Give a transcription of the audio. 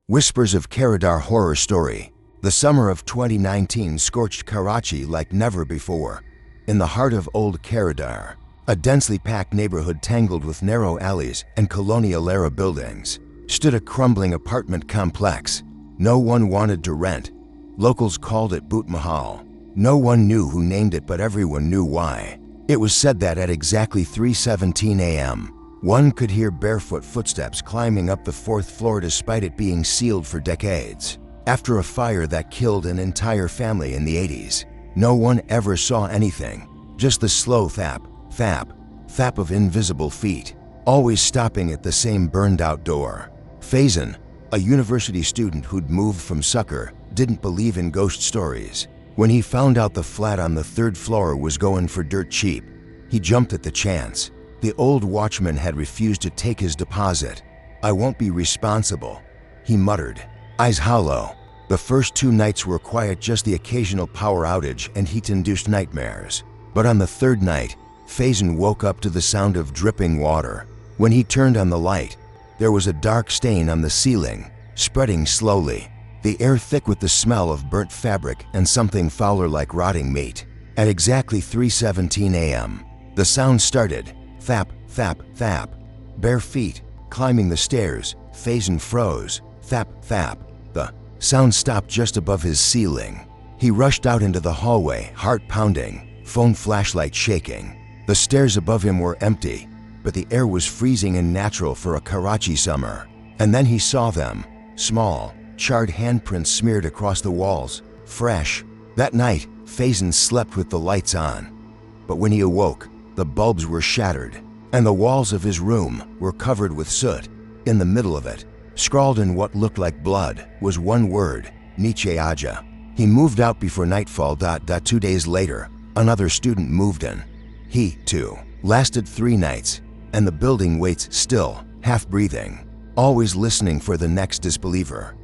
Whispers of Kharadar Horror Story. The summer of 2019 scorched Karachi like never before. In the heart of Old Kharadar, a densely packed neighborhood tangled with narrow alleys and colonial-era buildings, stood a crumbling apartment complex. No one wanted to rent. Locals called it Boot Mahal. No one knew who named it, but everyone knew why. It was said that at exactly 3:17 a.m., one could hear barefoot footsteps climbing up the fourth floor despite it being sealed for decades. After a fire that killed an entire family in the 80s, no one ever saw anything, just the slow thap, thap, thap of invisible feet, always stopping at the same burned-out door. Faison, a university student who'd moved from Sucker, didn't believe in ghost stories. When he found out the flat on the third floor was going for dirt cheap, he jumped at the chance. The old watchman had refused to take his deposit. "I won't be responsible," he muttered, eyes hollow. The first 2 nights were quiet, just the occasional power outage and heat-induced nightmares. But on the third night, Faison woke up to the sound of dripping water. When he turned on the light, there was a dark stain on the ceiling, spreading slowly, the air thick with the smell of burnt fabric and something fouler like rotting meat. At exactly 3:17 a.m., the sound started. Thap, thap, thap. Bare feet, climbing the stairs. Faison froze. Thap, thap. The sound stopped just above his ceiling. He rushed out into the hallway, heart pounding, phone flashlight shaking. The stairs above him were empty, but the air was freezing and natural for a Karachi summer. And then he saw them, small, charred handprints smeared across the walls, fresh. That night, Faison slept with the lights on. But when he awoke, the bulbs were shattered, and the walls of his room were covered with soot. In the middle of it, scrawled in what looked like blood, was one word: Niche Aja. He moved out before nightfall. 2 days later, another student moved in. He, too, lasted 3 nights, and the building waits still, half breathing, always listening for the next disbeliever.